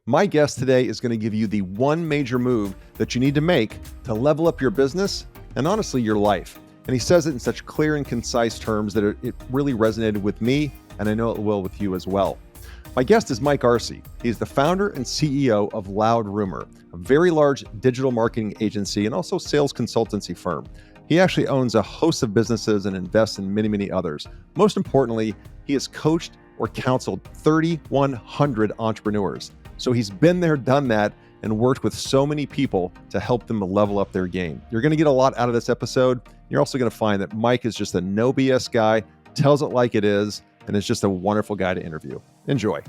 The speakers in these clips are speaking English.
My guest today is going to give you the one major move that you need to make to level up your business and honestly your life. And he says it in such clear and concise terms that it really resonated with me, and I know it will with you as well. My guest is Mike Arce. He's the founder and CEO of Loud Rumor, a very large digital marketing agency and also sales consultancy firm. He actually owns a host of businesses and invests in many, many others. Most importantly, he has coached or counseled 3,100 entrepreneurs. So he's been there, done that, and worked with so many people to help them to level up their game. You're going to get a lot out of this episode. You're also going to find that Mike is just a no BS guy, tells it like it is, and is just a wonderful guy to interview. Enjoy.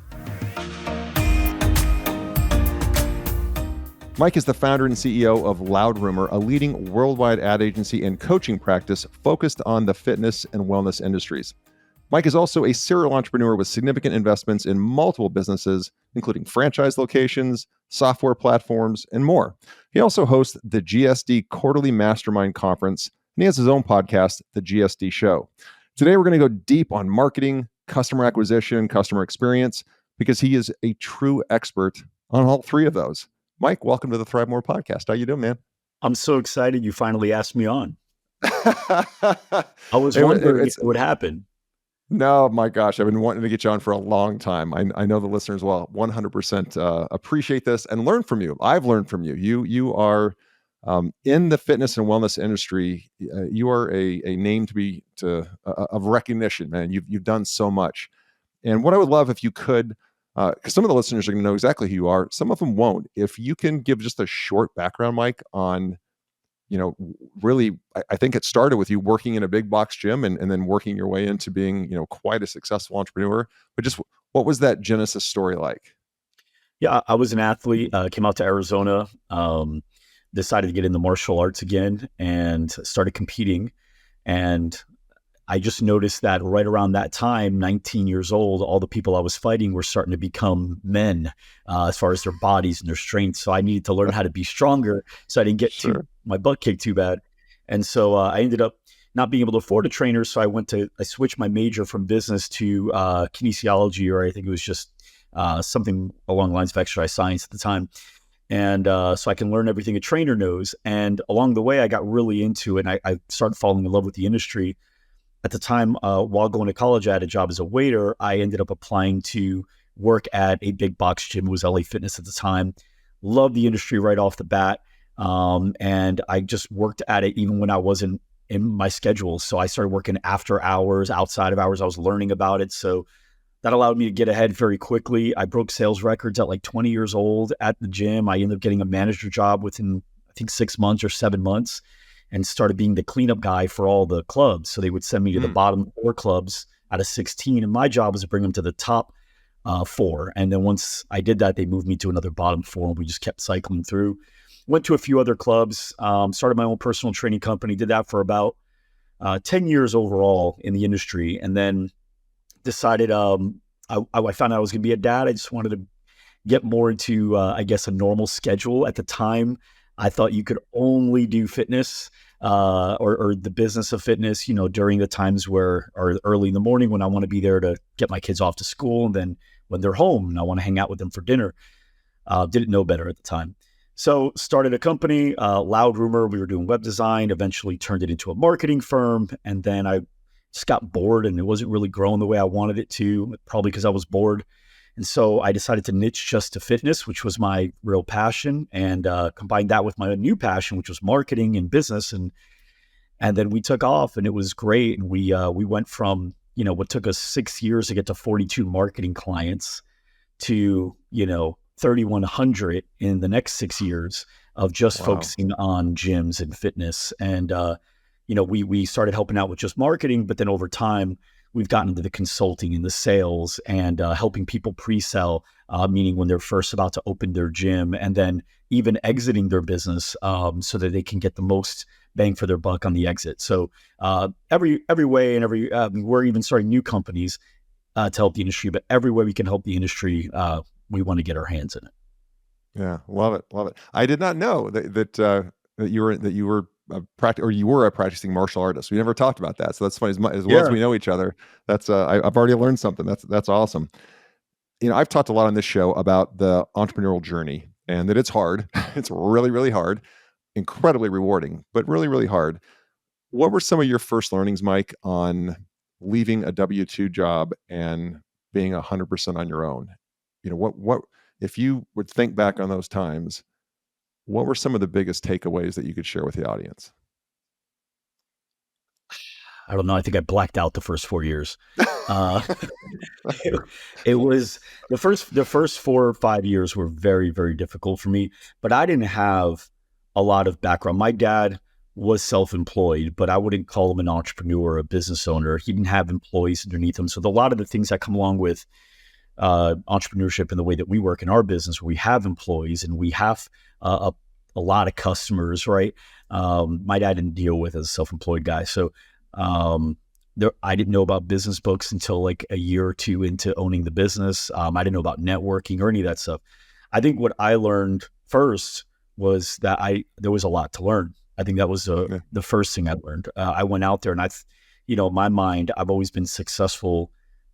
Mike is the founder and CEO of Loud Rumor, a leading worldwide ad agency and coaching practice focused on the fitness and wellness industries. Mike is also a serial entrepreneur with significant investments in multiple businesses, including franchise locations, software platforms, and more. He also hosts the GSD Quarterly Mastermind Conference, and he has his own podcast, The GSD Show. Today, we're going to go deep on marketing, customer acquisition, customer experience, because he is a true expert on all three of those. Mike, welcome to the ThriveMore podcast. How you doing, man? I'm so excited you finally asked me on. I was wondering what would happen. No, my gosh, I've been wanting to get you on for a long time. I know the listeners will 100% appreciate this and learn from you. I've learned from you. You are in the fitness and wellness industry. You are a name of recognition, man. You've done so much. And what I would love if you could, because some of the listeners are going to know exactly who you are. Some of them won't. If you can give just a short background, Mike, on, really, I think it started with you working in a big box gym and then working your way into being, quite a successful entrepreneur. But just what was that genesis story like? Yeah, I was an athlete, came out to Arizona, decided to get into martial arts again and started competing. And I just noticed that right around that time, 19 years old, all the people I was fighting were starting to become men as far as their bodies and their strength. So I needed to learn how to be stronger so I didn't get my butt kicked too bad. And so I ended up not being able to afford a trainer. So I switched my major from business to kinesiology, or I think it was just something along the lines of exercise science at the time. And so I can learn everything a trainer knows. And along the way, I got really into it. And I started falling in love with the industry. At the time, while going to college, I had a job as a waiter. I ended up applying to work at a big box gym. It was LA Fitness at the time. Loved the industry right off the bat. And I just worked at it even when I wasn't in my schedule. So I started working after hours, outside of hours. I was learning about it. So that allowed me to get ahead very quickly. I broke sales records at like 20 years old at the gym. I ended up getting a manager job within, I think, 6 months or 7 months, and started being the cleanup guy for all the clubs. So they would send me to the bottom 4 clubs out of 16. And my job was to bring them to the top 4. And then once I did that, they moved me to another bottom 4, and we just kept cycling through. Went to a few other clubs, started my own personal training company, did that for about 10 years overall in the industry. And then decided I found out I was going to be a dad. I just wanted to get more into, I guess, a normal schedule. At the time, I thought you could only do fitness or the business of fitness, during the times or early in the morning when I want to be there to get my kids off to school. And then when they're home and I want to hang out with them for dinner. Didn't know better at the time. So started a company, Loud Rumor. We were doing web design, eventually turned it into a marketing firm. And then I just got bored and it wasn't really growing the way I wanted it to, probably because I was bored. And so I decided to niche just to fitness, which was my real passion, and combined that with my new passion, which was marketing and business. And then we took off, and it was great. And we went from, what took us 6 years to get to 42 marketing clients to, 3,100 in the next 6 years of just focusing on gyms and fitness. And, we started helping out with just marketing, but then over time, we've gotten into the consulting and the sales and helping people pre-sell, meaning when they're first about to open their gym, and then even exiting their business so that they can get the most bang for their buck on the exit. So every way and we're even starting new companies to help the industry, but every way we can help the industry, we want to get our hands in it. Yeah, love it. I did not know that you were a practicing martial artist. We never talked about that, so that's funny. As well as we know each other, that's I've already learned something. That's awesome. I've talked a lot on this show about the entrepreneurial journey and that it's hard. It's really, really hard, incredibly rewarding, but really, really hard. What were some of your first learnings, Mike, on leaving a W-2 job and being 100% on your own? What if you would think back on those times, what were some of the biggest takeaways that you could share with the audience? I don't know. I think I blacked out the first 4 years. Uh, it was the first 4 or 5 years were very, very difficult for me, but I didn't have a lot of background. My dad was self-employed, but I wouldn't call him an entrepreneur or a business owner. He didn't have employees underneath him. So a lot of the things that come along with entrepreneurship and the way that we work in our business, where we have employees and we have a lot of customers, right? My dad didn't deal with as a self-employed guy. So I didn't know about business books until like a year or two into owning the business. I didn't know about networking or any of that stuff. I think what I learned first was that there was a lot to learn. I think that was the first thing I learned. I went out there and in my mind, I've always been successful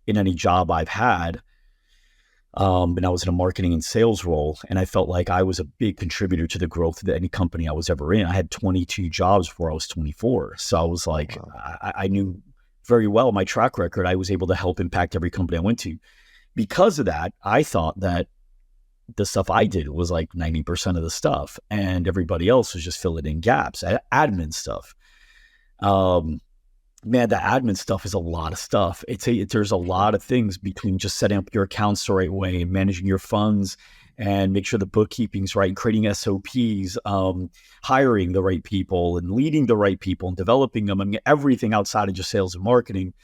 in any job I've had. And I was in a marketing and sales role, and I felt like I was a big contributor to the growth of any company I was ever in. I had 22 jobs before I was 24. So I was like, wow. I knew very well my track record. I was able to help impact every company I went to. Because of that, I thought that the stuff I did was like 90% of the stuff, and everybody else was just filling in gaps, admin stuff. Man, the admin stuff is a lot of stuff. There's a lot of things between just setting up your accounts the right way and managing your funds and make sure the bookkeeping's right, and creating SOPs, hiring the right people and leading the right people and developing them. I mean, everything outside of just sales and marketing.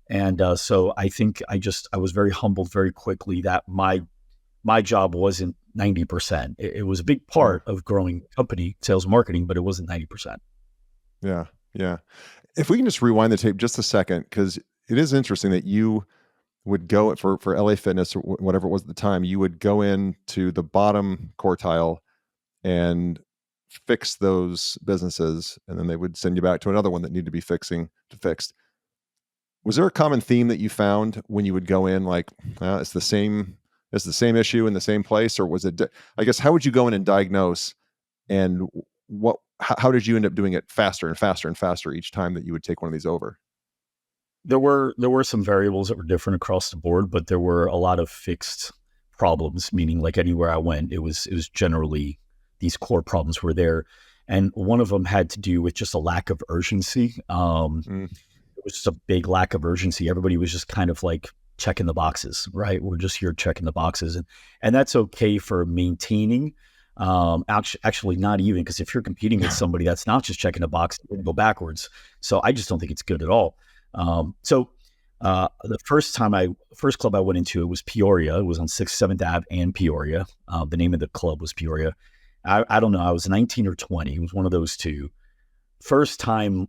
And so I think I was very humbled very quickly that my job wasn't 90%. It was a big part of growing company, sales and marketing, but it wasn't 90%. Yeah. Yeah. If we can just rewind the tape just a second, because it is interesting that you would go for LA Fitness or whatever it was at the time, you would go into the bottom quartile and fix those businesses, and then they would send you back to another one that needed to be fixed. Was there a common theme that you found when you would go in, like it's the same issue in the same place, or was it? I guess how would you go in and diagnose, and how did you end up doing it faster and faster and faster each time that you would take one of these over? There were some variables that were different across the board, but there were a lot of fixed problems, meaning like anywhere I went, it was generally these core problems were there. And one of them had to do with just a lack of urgency. It was just a big lack of urgency. Everybody was just kind of like checking the boxes, right? We're just here checking the boxes. And that's okay for maintaining. Actually not even, because if you're competing with somebody that's not just checking a box, you're gonna go backwards. So I just don't think it's good at all. The first club I went into, it was Peoria. It was on 6th, 7th Ave and Peoria. The name of the club was Peoria. I don't know. I was 19 or 20. It was one of those two. First time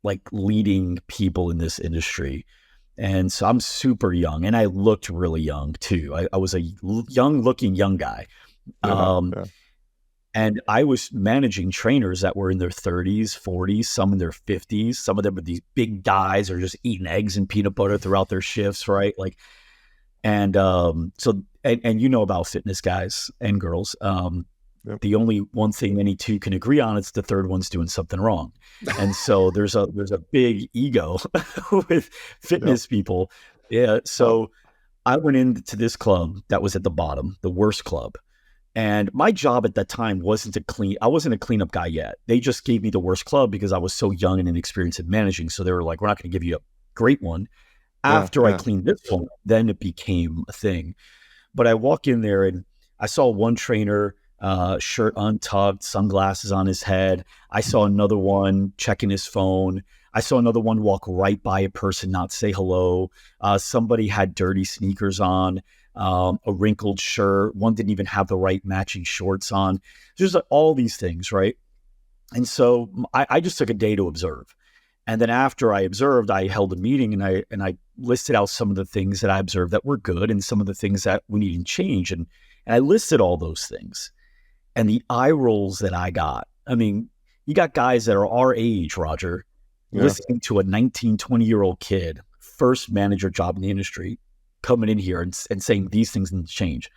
like leading people in this industry. And so I'm super young, and I looked really young too. I was a young guy. And I was managing trainers that were in their 30s, 40s, some in their 50s. Some of them were these big guys or just eating eggs and peanut butter throughout their shifts, right? Like, and you know about fitness guys and girls. The only one thing any two can agree on is the third one's doing something wrong. And so there's a big ego with fitness people. Yeah. So I went into this club that was at the bottom, the worst club. And my job at that time wasn't I wasn't a cleanup guy yet. They just gave me the worst club because I was so young and inexperienced in managing. So they were like, we're not going to give you a great one. After I cleaned this one, then it became a thing. But I walk in there and I saw one trainer, shirt untucked, sunglasses on his head. I saw another one checking his phone. I saw another one walk right by a person, not say hello. Somebody had dirty sneakers on. A wrinkled shirt. One didn't even have the right matching shorts on. There's like all these things, right? And so I just took a day to observe. And then after I observed, I held a meeting and I listed out some of the things that I observed that were good and some of the things that we needed to change. And I listed all those things. And the eye rolls that I got, I mean, you got guys that are our age, Roger, listening to a 19, 20-year-old kid, first manager job in the industry, coming in here and saying these things need to change.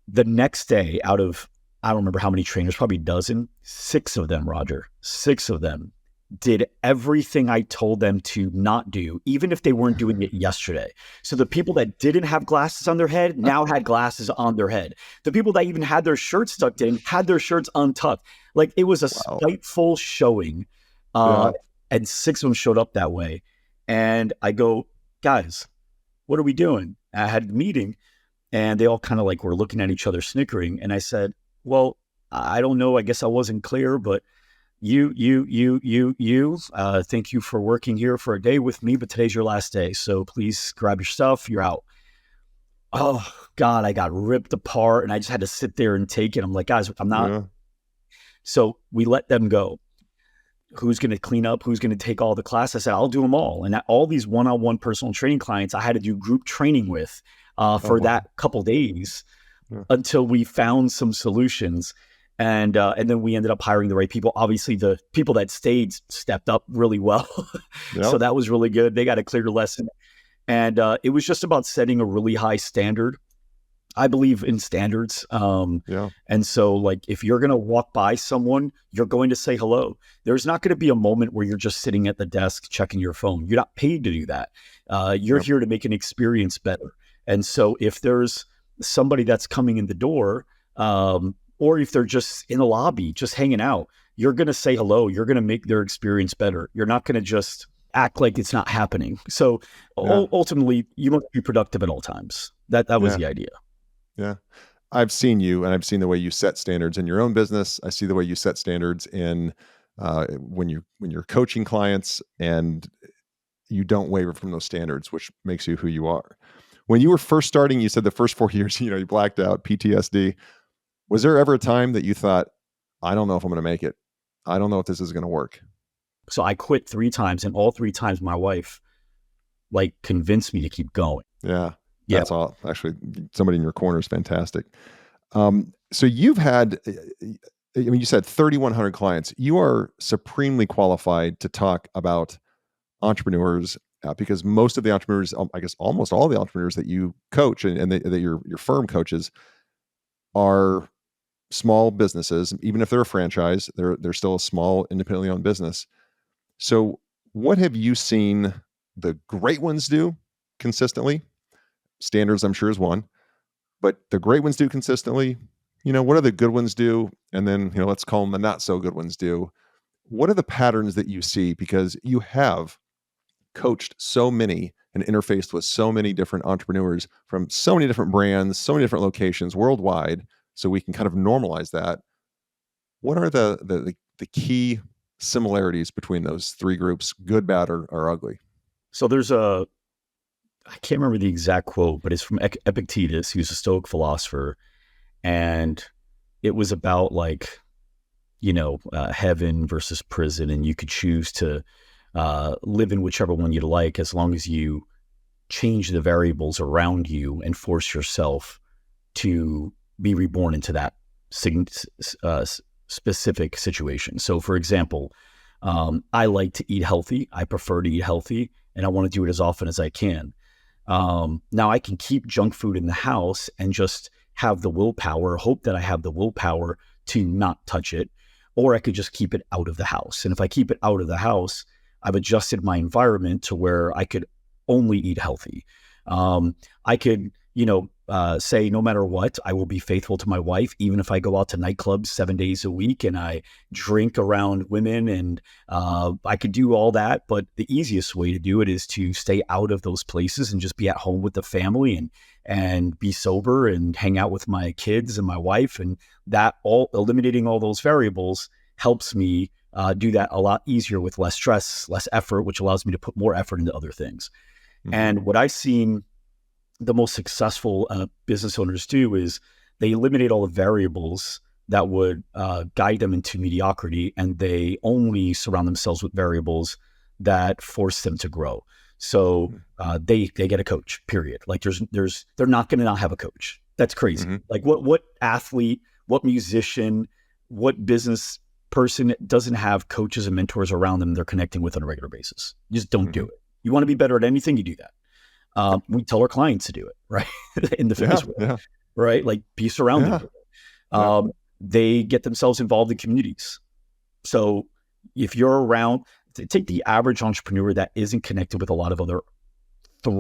The next day, out of, I don't remember how many trainers, probably a dozen, 6 of them, Roger, 6 of them did everything I told them to not do, even if they weren't doing it yesterday. So the people that didn't have glasses on their head now had glasses on their head. The people that even had their shirts tucked in had their shirts untucked. Like, it was a spiteful showing. And 6 of them showed up that way. And I go, guys, what are we doing? I had a meeting and they all kind of like were looking at each other snickering. And I said, well, I don't know. I guess I wasn't clear, but you, thank you for working here for a day with me, but today's your last day. So please grab your stuff. You're out. Oh God, I got ripped apart and I just had to sit there and take it. I'm like, guys, I'm not. Yeah. So we let them go. Who's going to clean up? Who's going to take all the classes? I said, I'll do them all. And all these one-on-one personal training clients, I had to do group training with for that couple days until we found some solutions. And then we ended up hiring the right people. Obviously, the people that stayed stepped up really well. So that was really good. They got a clear lesson. And it was just about setting a really high standard. I believe in standards. And so like, if you're going to walk by someone, you're going to say hello. There's not going to be a moment where you're just sitting at the desk checking your phone. You're not paid to do that. You're here to make an experience better. And so if there's somebody that's coming in the door, or if they're just in the lobby, just hanging out, you're going to say hello. You're going to make their experience better. You're not going to just act like it's not happening. So ultimately, you must be productive at all times. That was the idea. Yeah. I've seen you and I've seen the way you set standards in your own business. I see the way you set standards in when you're coaching clients, and you don't waver from those standards, which makes you who you are. When you were first starting, you said the first 4 years, you blacked out, PTSD. Was there ever a time that you thought, I don't know if I'm going to make it. I don't know if this is going to work? So I quit 3 times, and all 3 times my wife convinced me to keep going. Yeah. That's all. Actually, somebody in your corner is fantastic. So you've had, you said 3,100 clients. You are supremely qualified to talk about entrepreneurs because most of the entrepreneurs, I guess almost all the entrepreneurs that you coach and that your firm coaches are small businesses. Even if they're a franchise, they're still a small, independently owned business. So what have you seen the great ones do consistently? Standards, I'm sure, is one, but the great ones do consistently. What do the good ones do? And then, let's call them the not so good ones do. What are the patterns that you see? Because you have coached so many and interfaced with so many different entrepreneurs from so many different brands, so many different locations worldwide. So we can kind of normalize that. What are the key similarities between those 3 groups, good, bad, or ugly? So there's I can't remember the exact quote, but it's from Epictetus. He was a Stoic philosopher. And it was about heaven versus prison. And you could choose to live in whichever one you'd like, as long as you change the variables around you and force yourself to be reborn into that specific situation. So for example, I like to eat healthy. I prefer to eat healthy, and I want to do it as often as I can. Now I can keep junk food in the house and just have the willpower, hope that I have the willpower to not touch it, or I could just keep it out of the house. And if I keep it out of the house, I've adjusted my environment to where I could only eat healthy. I could, say no matter what, I will be faithful to my wife, even if I go out to nightclubs 7 days a week and I drink around women, and I could do all that. But the easiest way to do it is to stay out of those places and just be at home with the family and be sober and hang out with my kids and my wife. And that eliminating all those variables helps me do that a lot easier with less stress, less effort, which allows me to put more effort into other things. Mm-hmm. And what I've seen the most successful business owners do is they eliminate all the variables that would guide them into mediocrity, and they only surround themselves with variables that force them to grow. So they get a coach, period. They're not going to not have a coach. That's crazy. Mm-hmm. What athlete, what musician, what business person doesn't have coaches and mentors around them they're connecting with on a regular basis? You just don't do it. You want to be better at anything, you do that. We tell our clients to do it, right? In the fitness world, Yeah. right? Like be surrounded Yeah. with it. They get themselves involved in communities. So if you're around, take the average entrepreneur that isn't connected with a lot of other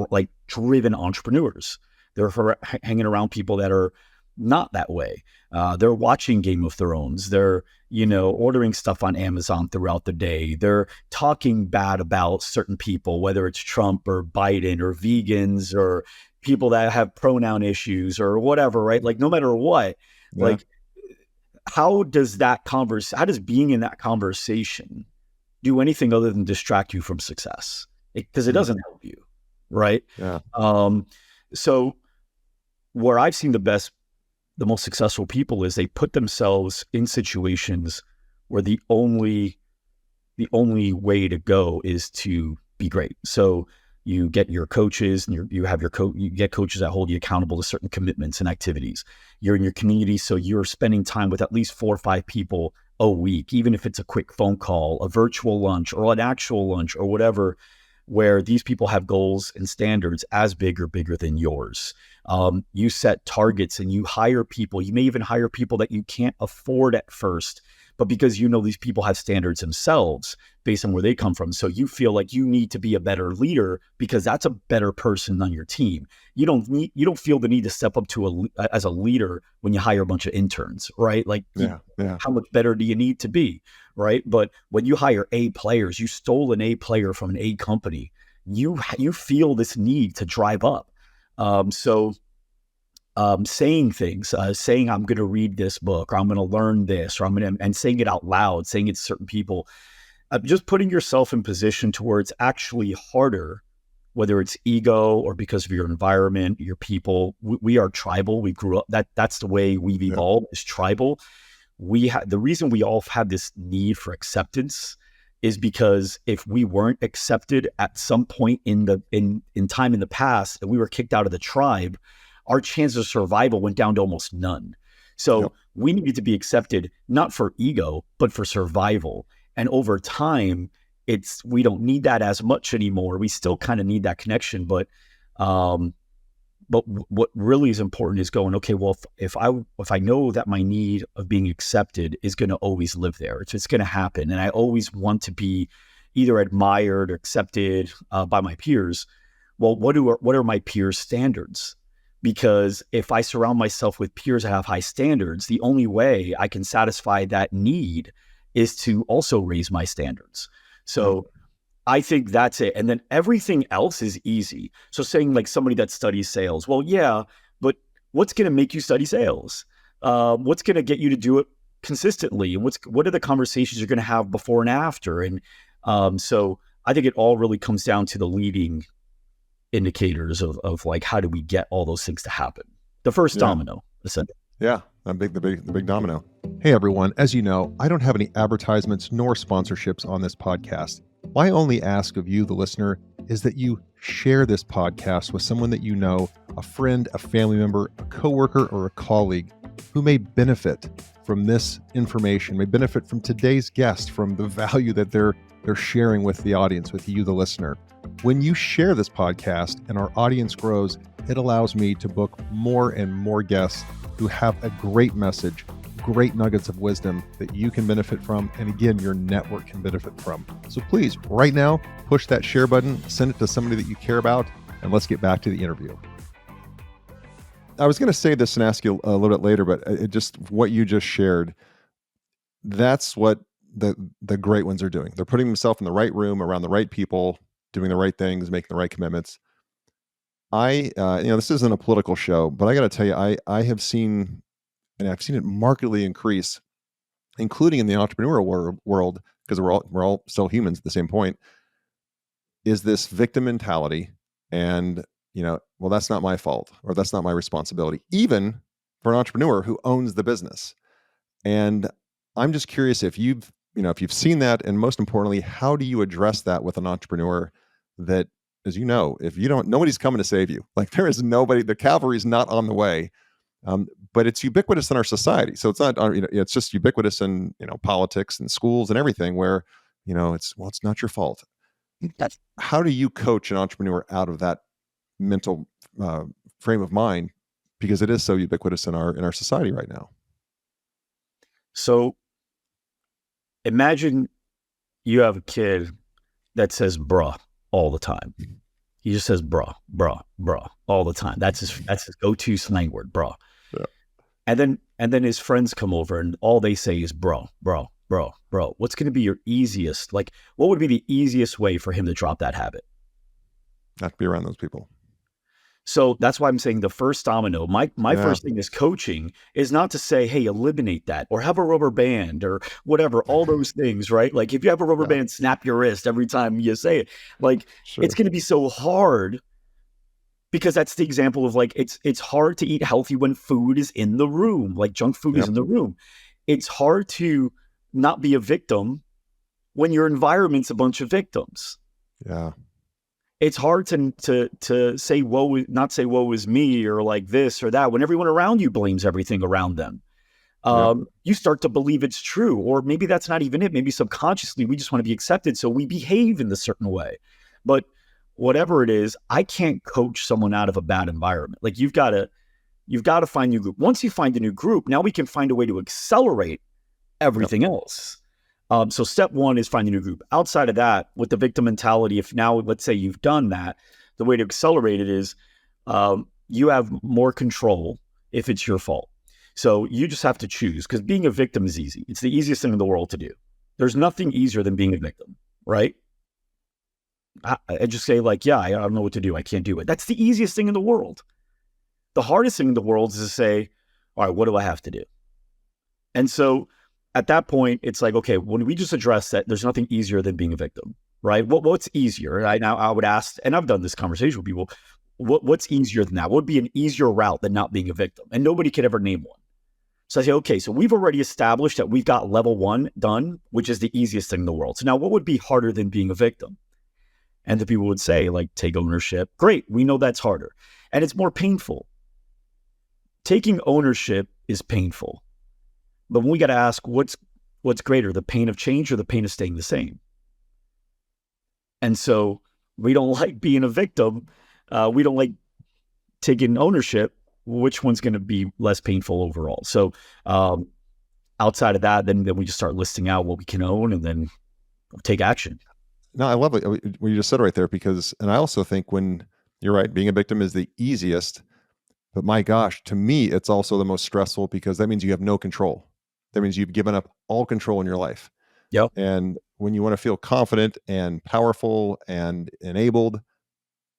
like driven entrepreneurs. They're hanging around people that are not that way. They're watching Game of Thrones. They're, ordering stuff on Amazon throughout the day. They're talking bad about certain people, whether it's Trump or Biden or vegans or people that have pronoun issues or whatever, right? Like no matter what, like how does being in that conversation do anything other than distract you from success? Because it doesn't help you. Right. Yeah. So where I've seen the most successful people is they put themselves in situations where the only way to go is to be great. So you get your coaches and you get coaches that hold you accountable to certain commitments and activities. You're in your community. So you're spending time with at least 4 or 5 people a week, even if it's a quick phone call, a virtual lunch or an actual lunch or whatever, where these people have goals and standards as big or bigger than yours. You set targets and you hire people. You may even hire people that you can't afford at first, but because these people have standards themselves based on where they come from. So you feel like you need to be a better leader because that's a better person on your team. You don't feel the need to step up as a leader when you hire a bunch of interns, right? Like, how much better do you need to be, right? But when you hire A players, you stole an A player from an A company. You feel this need to drive up. Saying things, saying I'm going to read this book, or I'm going to learn this, or and saying it out loud, saying it to certain people, just putting yourself in position to where it's actually harder, whether it's ego or because of your environment, your people. We are tribal. We grew up, that's the way we've evolved, is tribal. The reason we all have this need for acceptance is because if we weren't accepted at some point in time in the past, and we were kicked out of the tribe, our chances of survival went down to almost none. So we needed to be accepted, not for ego, but for survival. And over time, we don't need that as much anymore. We still kind of need that connection, but what really is important is going, okay, well, if I know that my need of being accepted is going to always live there, it's going to happen, and I always want to be either admired or accepted by my peers. Well, what are my peers' standards? Because if I surround myself with peers that have high standards, the only way I can satisfy that need is to also raise my standards. So I think that's it. And then everything else is easy. So saying like somebody that studies sales, well, yeah, but what's going to make you study sales? What's going to get you to do it consistently? And what are the conversations you're going to have before and after? And so I think it all really comes down to the leading indicators of like, how do we get all those things to happen? The first domino, essentially. Yeah, the big domino. Hey everyone, as you know, I don't have any advertisements nor sponsorships on this podcast. My only ask of you, the listener, is that you share this podcast with someone that you know, a friend, a family member, a coworker, or a colleague who may benefit from this information, may benefit from today's guest, from the value that they're sharing with the audience, with you, the listener. When you share this podcast and our audience grows, it allows me to book more and more guests who have a great message, great nuggets of wisdom that you can benefit from, and again, your network can benefit from. So please, right now, push that share button, send it to somebody that you care about, and let's get back to the interview. I was going to say this and ask you a little bit later, but what you just shared, that's what the great ones are doing. They're putting themselves in the right room around the right people, doing the right things, making the right commitments. This isn't a political show, but I got to tell you, I have seen, and I've seen it markedly increase, including in the entrepreneurial world, because we're all still humans at the same point, is this victim mentality. And, well, that's not my fault, or that's not my responsibility, even for an entrepreneur who owns the business. And I'm just curious if you've seen that, and most importantly, how do you address that with an entrepreneur that, as you know, if you don't, nobody's coming to save you. Like there is nobody, the cavalry's not on the way. But it's ubiquitous in our society. So it's not, it's just ubiquitous in, politics and schools and everything where, it's not your fault. How do you coach an entrepreneur out of that mental frame of mind, because it is so ubiquitous in our society right now. So imagine you have a kid that says bruh all the time. He just says bruh, bruh, bruh all the time. That's his go-to slang word, bruh. Yeah. And then his friends come over and all they say is bro, bro, bro, bro. What's going to be your easiest, like, what would be the easiest way for him to drop that habit? Not to be around those people. So that's why I'm saying the first domino, my first thing is coaching is not to say, hey, eliminate that or have a rubber band or whatever, all those things, right? Like if you have a rubber band, snap your wrist every time you say it. Like it's going to be so hard, because that's the example of like, it's hard to eat healthy when food is in the room, like junk food is in the room. It's hard to not be a victim when your environment's a bunch of victims. Yeah. It's hard to say not say woe is me or like this or that when everyone around you blames everything around them. You start to believe it's true, or maybe that's not even it. Maybe subconsciously we just want to be accepted, so we behave in a certain way. But whatever it is, I can't coach someone out of a bad environment. Like you've got to find a new group. Once you find a new group, now we can find a way to accelerate everything else. So step one is find a new group. Outside of that, with the victim mentality, if now let's say you've done that, the way to accelerate it is you have more control if it's your fault. So you just have to choose, because being a victim is easy. It's the easiest thing in the world to do. There's nothing easier than being a victim, right? I just say like, yeah, I don't know what to do. I can't do it. That's the easiest thing in the world. The hardest thing in the world is to say, all right, what do I have to do? And so at that point, it's like, okay, when we just address that, there's nothing easier than being a victim, right? What's easier? Now I would ask, and I've done this conversation with people, what's easier than that? What would be an easier route than not being a victim? And nobody could ever name one. So I say, okay, so we've already established that we've got level one done, which is the easiest thing in the world. So now what would be harder than being a victim? And the people would say, like, take ownership. Great, we know that's harder. And it's more painful. Taking ownership is painful. But we got to ask, what's greater, the pain of change or the pain of staying the same? And so we don't like being a victim. We don't like taking ownership. Which one's going to be less painful overall? So outside of that, then we just start listing out what we can own and then take action. No, I love it. What you just said right there, because, and I also think when you're right, being a victim is the easiest, but my gosh, to me, it's also the most stressful, because that means you have no control. That means you've given up all control in your life. Yep. And when you want to feel confident and powerful and enabled,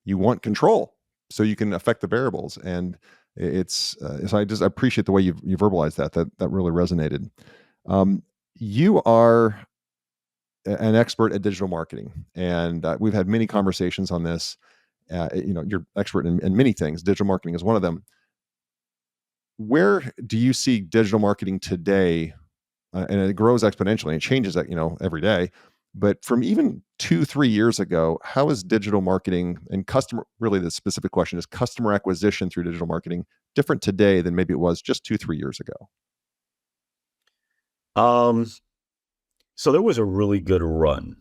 you want control so you can affect the variables. And it's, so I appreciate the way you verbalized that really resonated. You are an expert at digital marketing, and we've had many conversations on this. You're expert in many things. Digital marketing is one of them. Where do you see digital marketing today? And it grows exponentially. It changes every day. But from even 2-3 years ago, how is digital marketing and really the specific question is customer acquisition through digital marketing different today than maybe it was just 2-3 years ago? So there was a really good run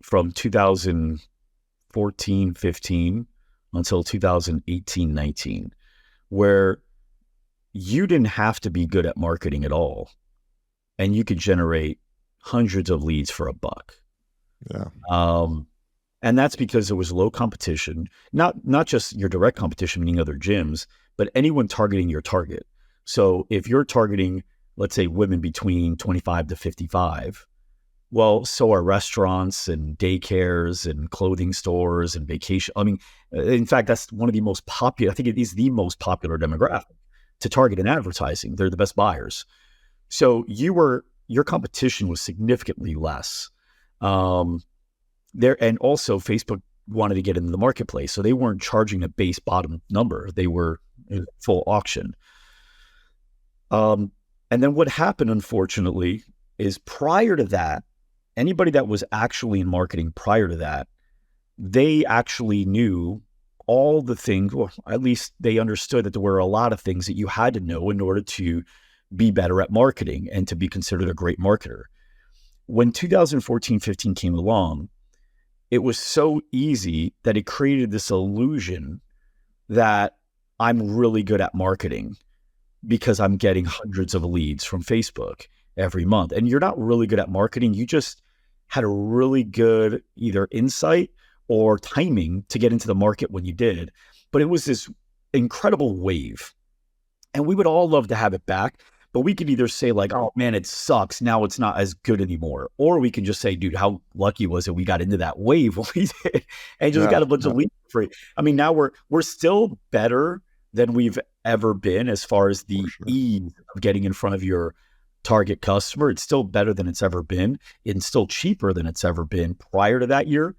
from 2014, 15 until 2018, 19, where you didn't have to be good at marketing at all, and you could generate hundreds of leads for $1. Yeah. And that's because there was low competition, not just your direct competition, meaning other gyms, but anyone targeting your target. So if you're targeting, let's say, women between 25 to 55, well, so are restaurants and daycares and clothing stores and vacation. I mean, in fact, that's one of the most popular, I think it is the most popular demographic to target in advertising. They're the best buyers. So your competition was significantly less. And also Facebook wanted to get into the marketplace. So they weren't charging a base bottom number. They were in full auction. And then what happened, unfortunately, is prior to that, anybody that was actually in marketing prior to that, they actually knew all the things, or at least they understood that there were a lot of things that you had to know in order to be better at marketing and to be considered a great marketer. When 2014, 15 came along, it was so easy that it created this illusion that I'm really good at marketing because I'm getting hundreds of leads from Facebook every month. And you're not really good at marketing. You just had a really good either insight or timing to get into the market when you did. But it was this incredible wave. And we would all love to have it back. But we could either say like, oh man, it sucks. Now it's not as good anymore. Or we can just say, dude, how lucky was it we got into that wave when we did and just got a bunch of leads free. I mean, now we're still better than we've ever been as far as the ease of getting in front of your target customer. It's still better than it's ever been. It's still cheaper than it's ever been prior to that year.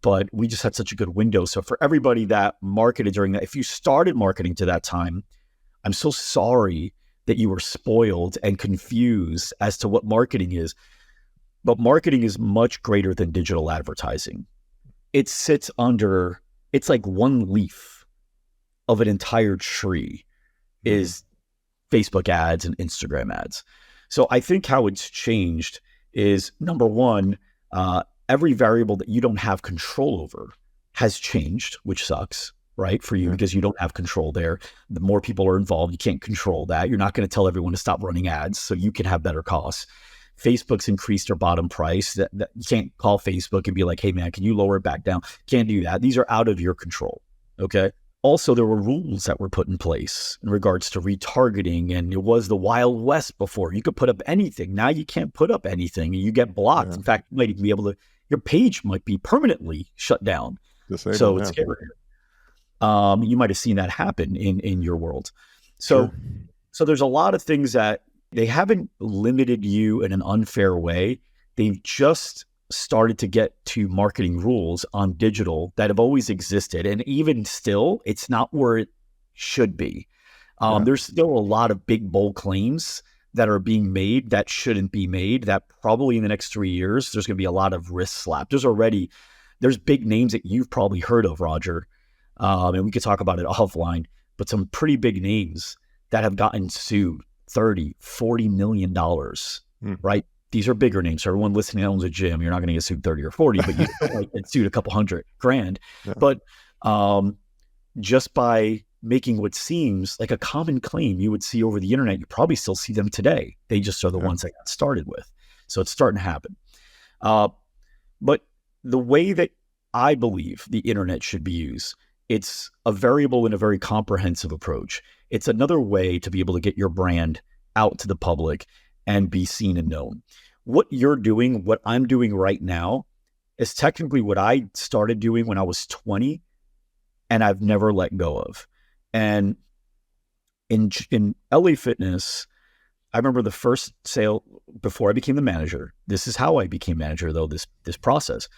But we just had such a good window. So for everybody that marketed during that, if you started marketing to that time, I'm so sorry that you were spoiled and confused as to what marketing is. But marketing is much greater than digital advertising. It sits under, it's like one leaf of an entire tree is Facebook ads and Instagram ads. So I think how it's changed is, number one, every variable that you don't have control over has changed, which sucks, right? For you, because you don't have control there. The more people are involved, you can't control that. You're not going to tell everyone to stop running ads so you can have better costs. Facebook's increased their bottom price. That you can't call Facebook and be like, hey man, can you lower it back down? Can't do that. These are out of your control, okay? Also, there were rules that were put in place in regards to retargeting, and it was the Wild West before. You could put up anything. Now you can't put up anything and you get blocked. In fact, you might even be able to, your page might be permanently shut down. So it's scary. You might have seen that happen in your world. So there's a lot of things that they haven't limited you in an unfair way. They've just started to get to marketing rules on digital that have always existed. And even still, it's not where it should be. There's still a lot of big, bold claims that are being made that shouldn't be made, that probably in the next 3 years, there's going to be a lot of wrist slap. There's big names that you've probably heard of, Roger. And we could talk about it offline, but some pretty big names that have gotten sued $30, $40 million, right? These are bigger names. So everyone listening owns a gym. You're not going to get sued 30 or 40, but you might get sued a couple $100,000. But just by making what seems like a common claim you would see over the internet, you probably still see them today. They just are the ones that got started with. So it's starting to happen. But the way that I believe the internet should be used, it's a variable and a very comprehensive approach. It's another way to be able to get your brand out to the public and be seen and known. What you're doing, what I'm doing right now, is technically what I started doing when I was 20 and I've never let go of. And in LA Fitness, I remember the first sale before I became the manager. This is how I became manager, though, this process.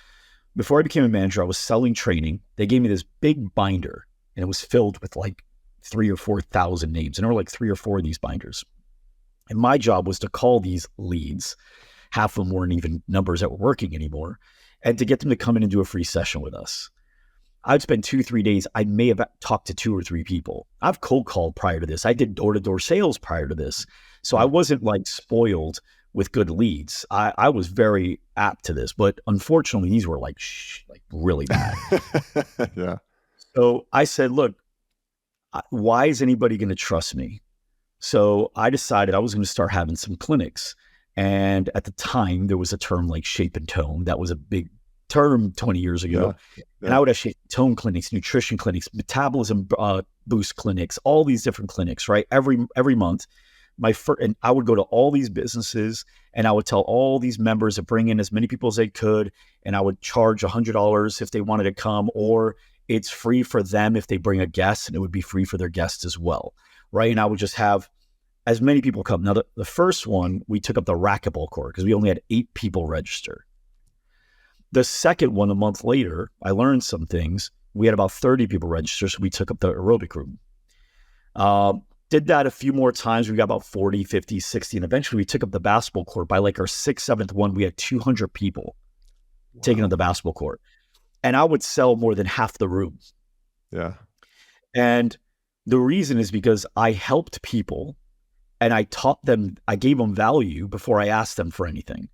Before I became a manager, I was selling training. They gave me this big binder, and it was filled with like 3,000 or 4,000 names. And there were like 3 or 4 of these binders. And my job was to call these leads. Half of them weren't even numbers that were working anymore, and to get them to come in and do a free session with us. I'd spend 2-3 days. I may have talked to 2 or 3 people. I've cold called prior to this. I did door-to-door sales prior to this. So I wasn't like spoiled with good leads. I was very apt to this, but unfortunately these were like really bad. So I said, look, why is anybody going to trust me? So I decided I was going to start having some clinics. And at the time there was a term like shape and tone. That was a big term 20 years ago. And I would have shape and tone clinics, nutrition clinics, metabolism boost clinics, all these different clinics, right? Every month. And I would go to all these businesses and I would tell all these members to bring in as many people as they could. And I would charge $100 if they wanted to come, or it's free for them if they bring a guest, and it would be free for their guests as well. Right. And I would just have as many people come. Now, the first one, we took up the racquetball court because we only had 8 people register. The second one, a month later, I learned some things. We had about 30 people register. So we took up the aerobic room. Did that a few more times. We got about 40, 50, 60. And eventually we took up the basketball court. By like our 6th, 7th one, we had 200 people taking up the basketball court. And I would sell more than half the room. And the reason is because I helped people and I taught them, I gave them value before I asked them for anything.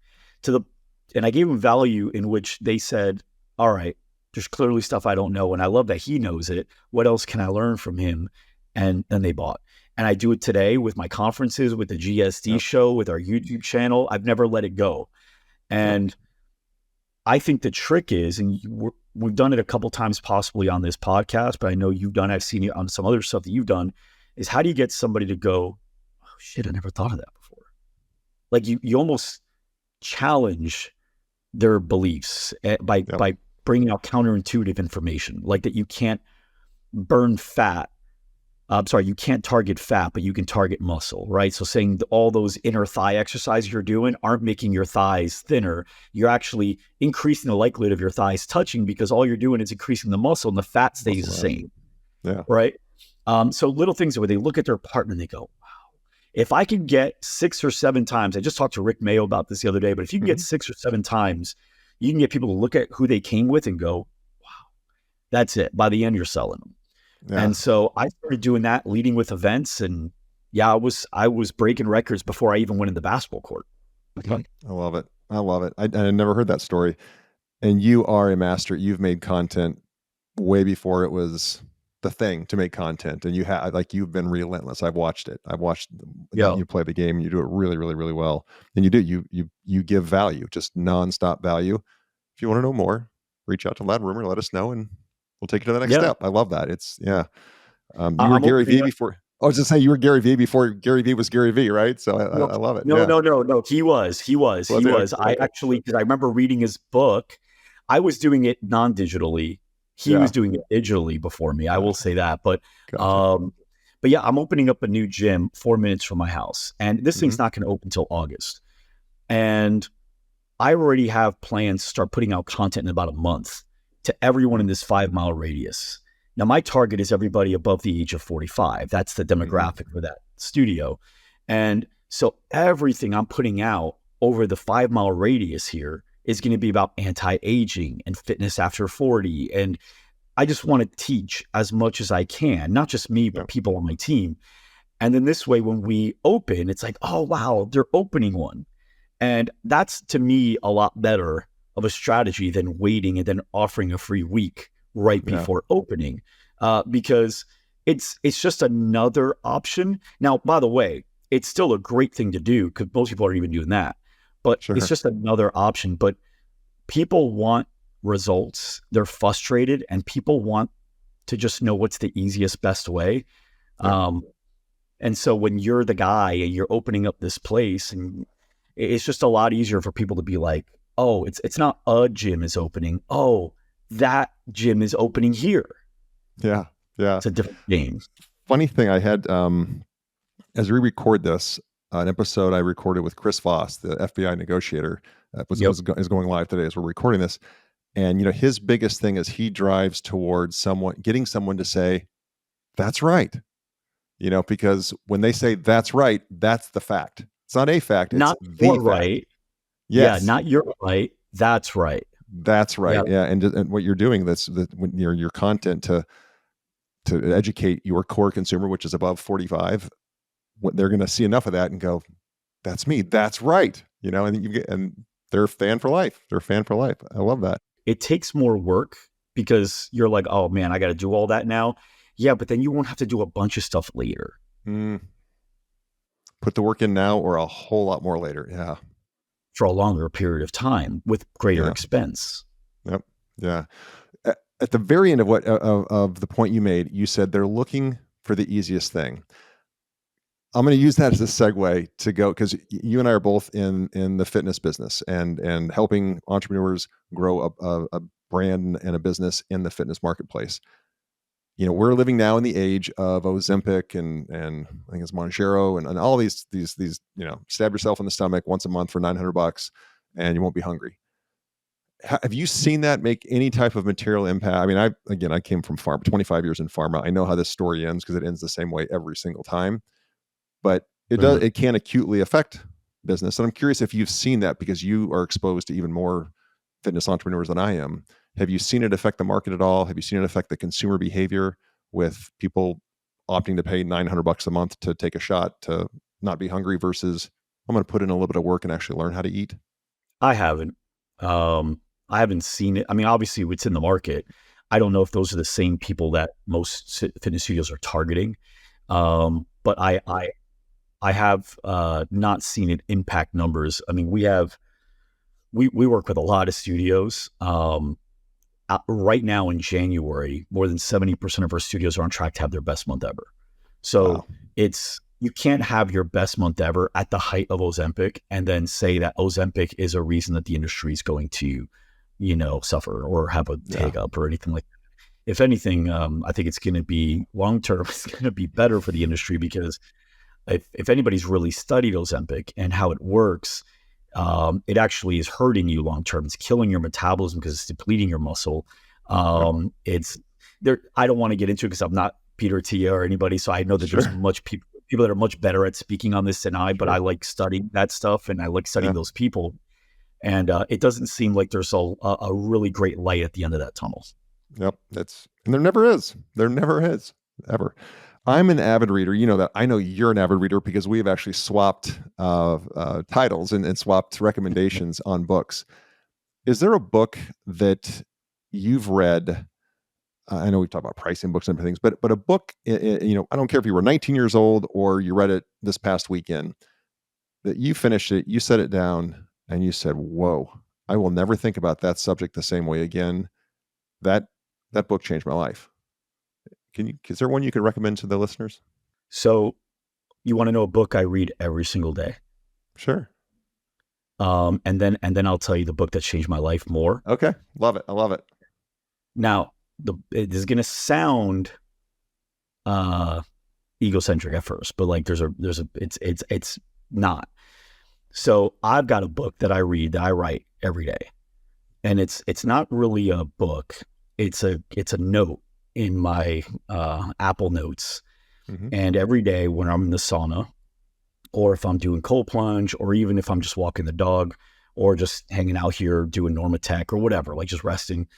And I gave them value in which they said, all right, There's clearly stuff I don't know. And I love that he knows it. What else can I learn from him? And then they bought. And I do it today with my conferences, with the GSD show, with our YouTube channel. I've never let it go. And I think the trick is, and we've done it a couple times possibly on this podcast, but I know you've done, I've seen it on some other stuff that you've done, is how do you get somebody to go, oh shit, I never thought of that before. Like you almost challenge their beliefs by bringing out counterintuitive information, like that you can't burn fat. You can't target fat, but you can target muscle, right? So saying all those inner thigh exercises you're doing aren't making your thighs thinner. You're actually increasing the likelihood of your thighs touching because all you're doing is increasing the muscle and the fat stays the same. Yeah. Right. So little things where they look at their partner and they go, wow, if I can get 6 or 7 times, I just talked to Rick Mayo about this the other day, but if you can get 6 or 7 times, you can get people to look at who they came with and go, wow, that's it. By the end, you're selling them. Yeah. And so I started doing that, leading with events, and I was breaking records before I even went in the basketball court. I love it. I never heard that story. And you are a master. You've made content way before it was the thing to make content, and you've been relentless. I've watched it. You play the game. And you do it really, really, really well. And you give value, just nonstop value. If you want to know more, reach out to Lad Rumor. Let us know, and we'll take it to the next step. I love that. You were Gary Vee before. I was just saying you were Gary Vee before Gary Vee was Gary Vee, right? So I love it. No. He was. I actually, because I remember reading his book. I was doing it non-digitally. He was doing it digitally before me. I will say that. But I'm opening up a new gym 4 minutes from my house, and this thing's not going to open until August. And I already have plans to start putting out content in about a month to everyone in this 5-mile radius. Now, my target is everybody above the age of 45. That's the demographic for that studio. And so everything I'm putting out over the 5-mile radius here is going to be about anti-aging and fitness after 40. And I just want to teach as much as I can, not just me, but people on my team. And then this way, when we open, it's like, oh, wow, they're opening one. And that's, to me, a lot better of a strategy than waiting and then offering a free week right before opening, because it's just another option. Now, by the way, it's still a great thing to do because most people aren't even doing that, but it's just another option. But people want results. They're frustrated, and people want to just know what's the easiest, best way. And so when you're the guy and you're opening up this place, and it's just a lot easier for people to be like, oh, it's not a gym is opening. Oh, that gym is opening here. Yeah. It's a different game. Funny thing, I had, as we record this, an episode I recorded with Chris Voss, the FBI negotiator, is going live today as we're recording this. And, his biggest thing is he drives towards getting someone to say, that's right. Because when they say that's right, that's the fact. It's not a fact. It's not the fact. Right. Yes. Yeah, not you're right. That's right. That's right. Yeah. And what you're doing, when your content to educate your core consumer, which is above 45, they're going to see enough of that and go, that's me. That's right. And they're a fan for life. I love that. It takes more work because you're like, oh man, I got to do all that now. Yeah. But then you won't have to do a bunch of stuff later. Put the work in now or a whole lot more later. Yeah. For a longer period of time with greater expense. Yep. Yeah. At the very end of of the point you made, you said they're looking for the easiest thing. I'm going to use that as a segue to go, because you and I are both in the fitness business and helping entrepreneurs grow a brand and a business in the fitness marketplace. We're living now in the age of Ozempic and I think it's Mounjaro and all these, stab yourself in the stomach once a month for $900 and you won't be hungry. Have you seen that make any type of material impact? I mean, I came from pharma, 25 years in pharma. I know how this story ends because it ends the same way every single time, but it can acutely affect business. And I'm curious if you've seen that, because you are exposed to even more fitness entrepreneurs than I am. Have you seen it affect the market at all? Have you seen it affect the consumer behavior with people opting to pay $900 a month to take a shot to not be hungry versus I'm going to put in a little bit of work and actually learn how to eat? I haven't. I haven't seen it. I mean, obviously it's in the market. I don't know if those are the same people that most fitness studios are targeting. But I have not seen it impact numbers. I mean, we work with a lot of studios. Right now in January, more than 70% of our studios are on track to have their best month ever. So Wow. you can't have your best month ever at the height of Ozempic and then say that Ozempic is a reason that the industry is going to, suffer or have a take up or anything like that. If anything, I think it's going to be long term, it's going to be better for the industry, because if anybody's really studied Ozempic and how it works, it actually is hurting you long term. It's killing your metabolism because it's depleting your muscle. It's there. I don't want to get into it because I'm not Peter Tia or anybody, so I know that there's much people that are much better at speaking on this than I. But I like studying that stuff, and I like studying those people. And it doesn't seem like there's a really great light at the end of that tunnel. Yep. And there never is. There never is, ever. I'm an avid reader. You know that. I know you're an avid reader because we have actually swapped titles and swapped recommendations on books. Is there a book that you've read? I know we've talked about pricing books and things, but a book, I don't care if you were 19 years old or you read it this past weekend, that you finished it, you set it down, and you said, "Whoa, I will never think about that subject the same way again." That book changed my life. Is there one you could recommend to the listeners? So you want to know a book I read every single day? Sure. And then I'll tell you the book that changed my life more. Okay. Love it. I love it. Now, it is going to sound egocentric at first, but like it's not. So I've got a book that I read, that I write every day, and it's not really a book. It's a note in my Apple Notes. Mm-hmm. And every day when I'm in the sauna, or if I'm doing cold plunge, or even if I'm just walking the dog, or just hanging out here doing Normatech or whatever, like just resting,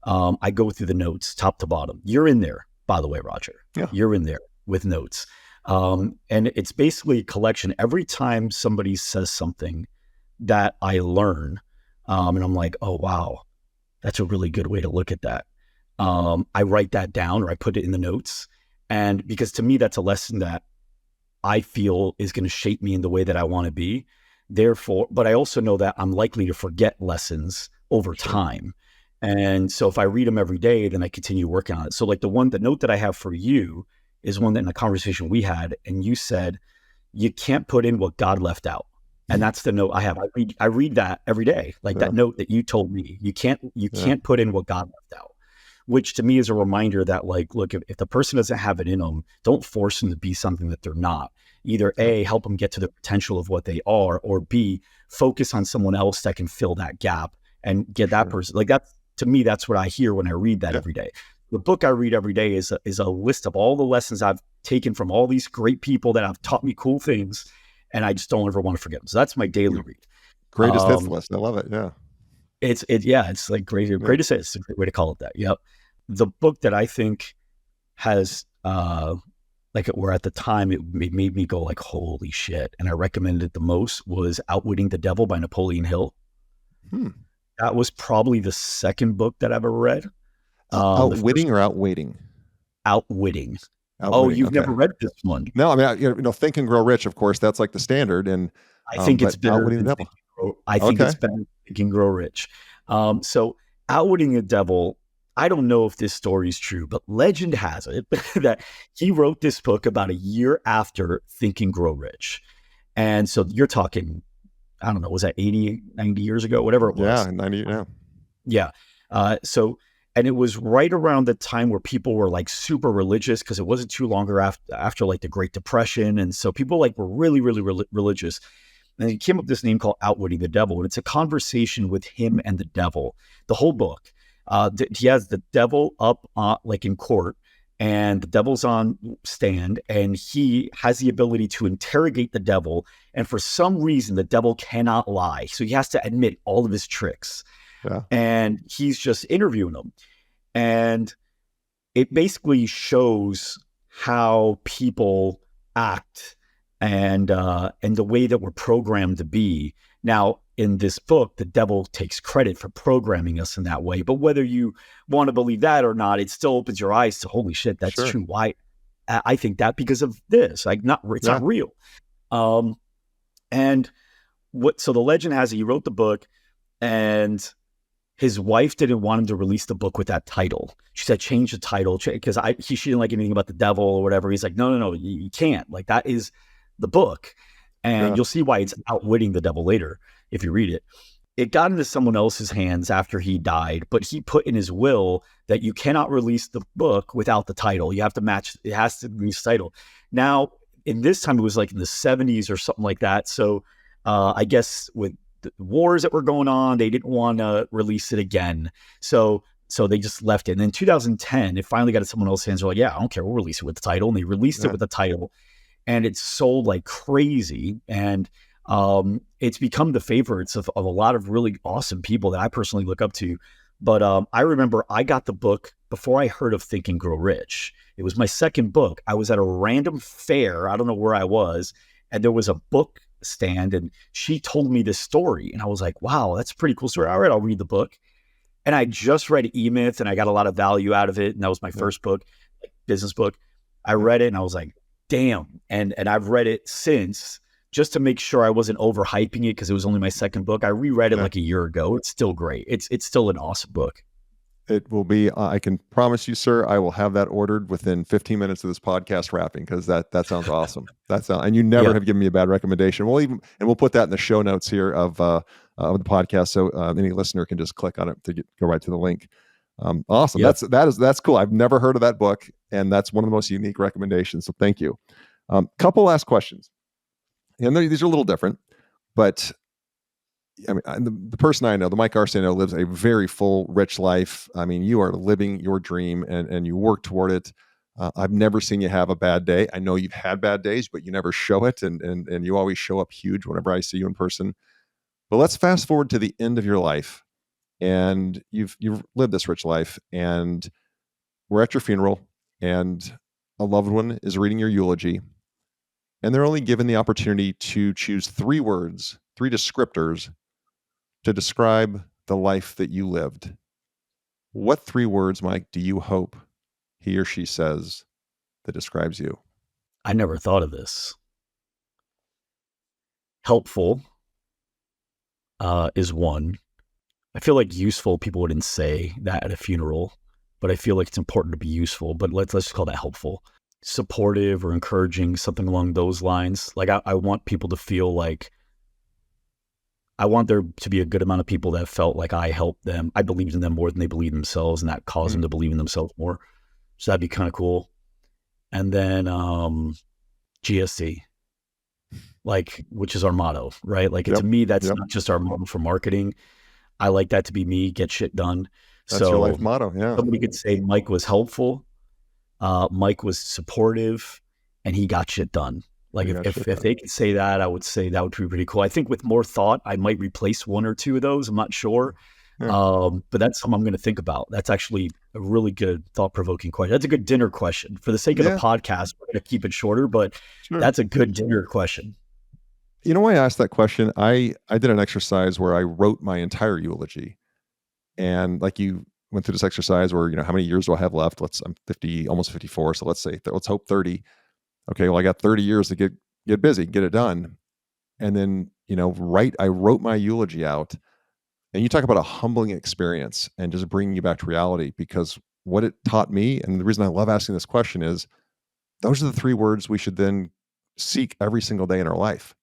I go through the notes top to bottom. You're in there, by the way, Roger. Yeah. You're in there with notes. And it's basically a collection. Every time somebody says something that I learn, and I'm like, oh, wow, that's a really good way to look at that. I write that down, or I put it in the notes. And because to me, that's a lesson that I feel is going to shape me in the way that I want to be. Therefore, but I also know that I'm likely to forget lessons over time. And so if I read them every day, then I continue working on it. So like the note that I have for you is one that in a conversation we had, and you said, you can't put in what God left out. And that's the note I have. I read that every day, like that note that you told me. You can't put in what God left out, which to me is a reminder that, like, look, if the person doesn't have it in them, don't force them to be something that they're not. Either A, help them get to the potential of what they are, or B, focus on someone else that can fill that gap and get that person. Like that, to me, that's what I hear when I read that every day. The book I read every day is a list of all the lessons I've taken from all these great people that have taught me cool things, and I just don't ever want to forget them. So that's my daily read. Greatest hits list. I love it. Yeah. It's like greatest hits. It's a great way to call it that. Yep. The book that I think has, where at the time it made me go like, holy shit, and I recommended it the most, was Outwitting the Devil by Napoleon Hill. That was probably the second book that I've ever read. Outwitting or outweighting? Outwitting. Oh, you've never read this one? No, I mean, Think and Grow Rich, of course, that's like the standard. And I think it's better Outwitting than the Devil. it's better than Think and Grow Rich. So Outwitting the Devil, I don't know if this story is true, but legend has it that he wrote this book about a year after Think and Grow Rich. And so you're talking, I don't know, was that 80, 90 years ago, whatever it was? Yeah, 90, yeah. Yeah. And it was right around the time where people were like super religious, because it wasn't too longer after like the Great Depression. And so people like were really, really religious. And he came up with this name called Outwitting the Devil. And it's a conversation with him and the devil, the whole book. He has the devil up like in court, and the devil's on stand, and he has the ability to interrogate the devil. And for some reason, the devil cannot lie. So he has to admit all of his tricks. Yeah. And he's just interviewing him. And it basically shows how people act and the way that we're programmed to be. Now, in this book, the devil takes credit for programming us in that way. But whether you want to believe that or not, it still opens your eyes to, holy shit, that's Sure. true. Why? I think that because of this, like it's not real. And so the legend has it, he wrote the book, and his wife didn't want him to release the book with that title. She said, change the title, because she didn't like anything about the devil or whatever. He's like, no, you can't. Like, that is the book. And you'll see why it's outwitting the devil later if you read it. It got into someone else's hands after he died, but he put in his will that you cannot release the book without the title. You have to match, it has to release the title. Now, in this time, it was like in the 70s or something like that. So I guess with the wars that were going on, they didn't want to release it again. So they just left it. And in 2010, it finally got in someone else's hands. They're like, yeah, I don't care. We'll release it with the title. And they released it with the title. And it's sold like crazy. And it's become the favorites of a lot of really awesome people that I personally look up to. But I remember I got the book before I heard of Think and Grow Rich. It was my second book. I was at a random fair. I don't know where I was. And there was a book stand, and she told me this story. And I was like, wow, that's a pretty cool story. All right, I'll read the book. And I just read E-Myth, and I got a lot of value out of it. And that was my first book, like, business book. I read it, and I was like, damn. And I've read it since, just to make sure I wasn't overhyping it because it was only my second book. I reread it like a year ago. It's still great. It's still an awesome book. It will be, I can promise you, sir, I will have that ordered within 15 minutes of this podcast wrapping, because that sounds awesome. And you never have given me a bad recommendation. We'll put that in the show notes here of the podcast, so any listener can just click on it to go right to the link. Awesome. Yep. That's cool. I've never heard of that book, and that's one of the most unique recommendations. So thank you. Couple last questions, and these are a little different, but I mean, the person I know, the Mike Arce I know, lives a very full, rich life. I mean, you are living your dream, and you work toward it. I've never seen you have a bad day. I know you've had bad days, but you never show it, and you always show up huge whenever I see you in person. But let's fast forward to the end of your life, and you've lived this rich life, and we're at your funeral, and a loved one is reading your eulogy, and they're only given the opportunity to choose 3 words, 3 descriptors to describe the life that you lived. What 3 words, Mike, do you hope he or she says that describes you? I never thought of this. Helpful is one. I feel like useful, people wouldn't say that at a funeral, but I feel like it's important to be useful. But let's just call that helpful. Supportive or encouraging, something along those lines. Like, I want people to feel like, I want there to be a good amount of people that felt like I helped them. I believed in them more than they believed in themselves, and that caused them to believe in themselves more. So that'd be kind of cool. And then GSC, like, which is our motto, right? Like, to me, that's not just our motto for marketing. I like that to be me, get shit done. That's your life motto, yeah. Somebody could say Mike was helpful, Mike was supportive, and he got shit done. Like, if they could say that, I would say that would be pretty cool. I think with more thought, I might replace 1 or 2 of those. I'm not sure. But that's something I'm going to think about. That's actually a really good thought-provoking question. That's a good dinner question. For the sake of the podcast, we're going to keep it shorter, but that's a good dinner question. You know why I asked that question? I did an exercise where I wrote my entire eulogy. And like, you went through this exercise where, how many years do I have left? I'm 50, almost 54. So let's hope 30. Okay, well, I got 30 years to get busy, get it done. And then, I wrote my eulogy out. And you talk about a humbling experience and just bringing you back to reality, because what it taught me, and the reason I love asking this question, is those are the 3 words we should then seek every single day in our life.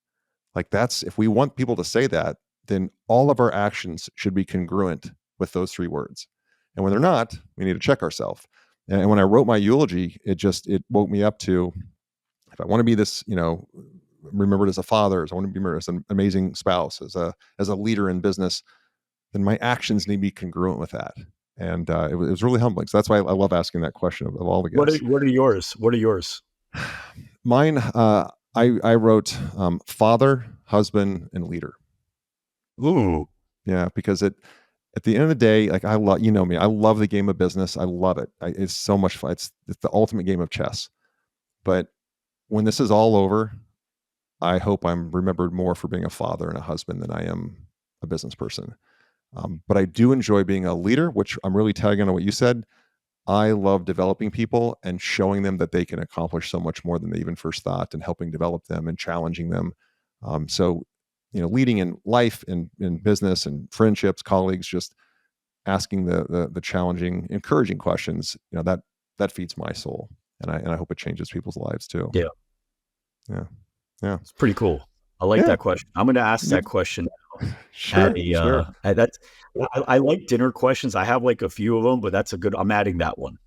Like, if we want people to say that, then all of our actions should be congruent with those 3 words. And when they're not, we need to check ourselves. And when I wrote my eulogy, it woke me up to, if I want to be this, remembered as a father, as I want to be remembered as an amazing spouse, as a leader in business, then my actions need to be congruent with that. And it was really humbling. So that's why I love asking that question of all the guests. What are yours? Mine, I wrote father, husband, and leader. Ooh. Yeah, because at the end of the day, like, I love, me, I love the game of business. I love it. It's so much fun. It's the ultimate game of chess. But when this is all over, I hope I'm remembered more for being a father and a husband than I am a business person. But I do enjoy being a leader, which I'm really tagging on what you said. I love developing people and showing them that they can accomplish so much more than they even first thought, and helping develop them and challenging them. So, leading in life, in business and friendships, colleagues, just asking the challenging, encouraging questions, that feeds my soul, and I hope it changes people's lives too. Yeah. Yeah. Yeah. It's pretty cool. I like that question. I'm going to ask that question. Sure. I like dinner questions. I have like a few of them, but I'm adding that one.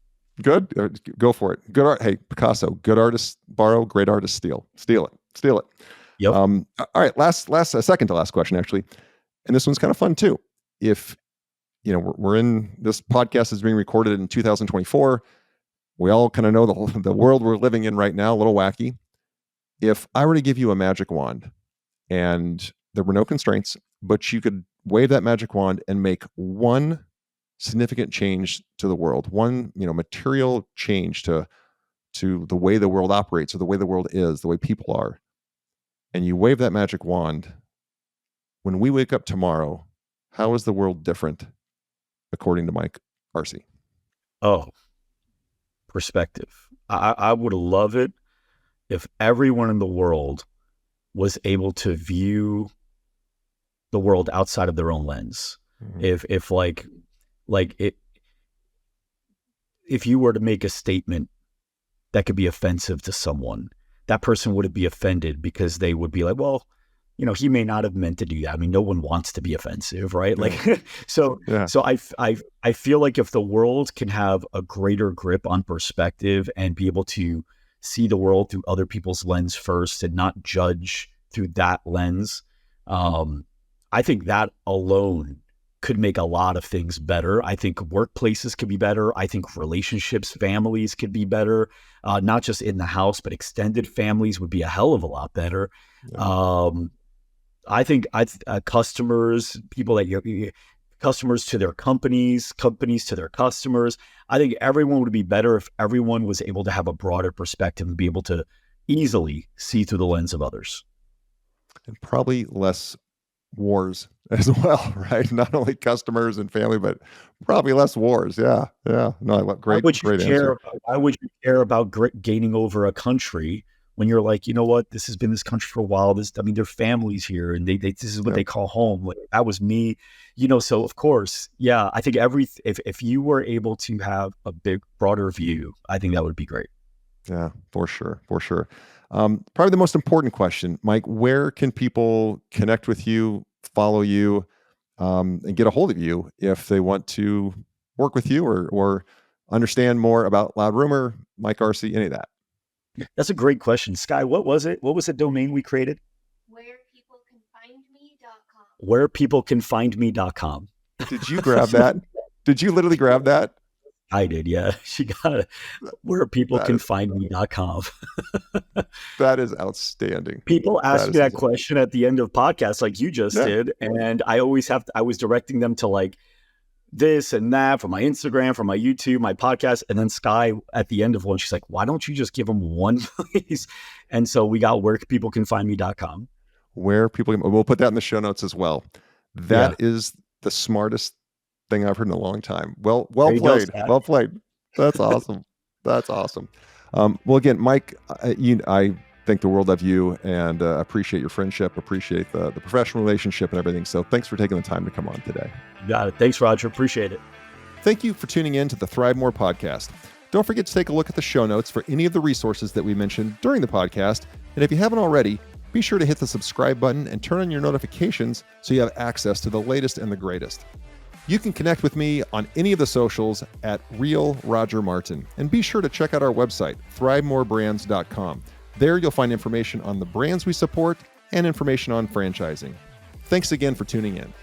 Good. Go for it. Good art. Hey, Picasso, good artists borrow, great artists steal. Steal it. Yep. All right. Second to last question, actually. And this one's kind of fun too. If, we're in, this podcast is being recorded in 2024. We all kind of know the world we're living in right now, a little wacky. If I were to give you a magic wand and there were no constraints, but you could wave that magic wand and make one significant change to the world, one, material change to the way the world operates, or the way the world is, the way people are, and you wave that magic wand, when we wake up tomorrow, how is the world different according to Mike Arce? Oh, perspective. I would love it if everyone in the world was able to view the world outside of their own lens. Mm-hmm. If you were to make a statement that could be offensive to someone, that person wouldn't be offended because they would be like, well, he may not have meant to do that. I mean, no one wants to be offensive, right? Yeah. So I feel like if the world can have a greater grip on perspective and be able to see the world through other people's lens first and not judge through that lens, I think that alone could make a lot of things better. I think workplaces could be better. I think relationships, families could be better, not just in the house, but extended families would be a hell of a lot better. Yeah. I think customers, customers to their companies to their customers. I think everyone would be better if everyone was able to have a broader perspective and be able to easily see through the lens of others. And probably less wars as well, right? Not only customers and family, but probably less wars. Yeah. No, I love great answer. Why would you care about gaining over a country when you're like, what, this has been this country for a while. Their families here, and this is what they call home. Like, that was me, so of course, yeah, I think if you were able to have a broader view, I think that would be great. Yeah, for sure. Probably the most important question, Mike, where can people connect with you, follow you, and get a hold of you if they want to work with you or understand more about Loud Rumor, Mike Arce, any of that? That's a great question. Sky, what was it? What was the domain we created? Wherepeoplecanfindme.com. Did you grab that? Did you literally grab that? I did, yeah. She got it. Wherepeoplecanfindme.com. That is outstanding. People ask me that question at the end of podcasts like you just did. And I always I was directing them to like this and that for my Instagram, for my YouTube, my podcast. And then Sky at the end of one, she's like, why don't you just give them one, please? And so we got wherepeoplecanfindme.com. We'll put that in the show notes as well. That is the smartest thing I've heard in a long time. Well played. That's awesome. Well, again, Mike, I think the world of you and appreciate your friendship, appreciate the professional relationship and everything. So thanks for taking the time to come on today. Got it. Thanks, Roger. Appreciate it. Thank you for tuning in to the ThriveMore podcast. Don't forget to take a look at the show notes for any of the resources that we mentioned during the podcast. And if you haven't already, be sure to hit the subscribe button and turn on your notifications so you have access to the latest and the greatest. You can connect with me on any of the socials at Real Roger Martin. And be sure to check out our website, ThriveMoreBrands.com. There you'll find information on the brands we support and information on franchising. Thanks again for tuning in.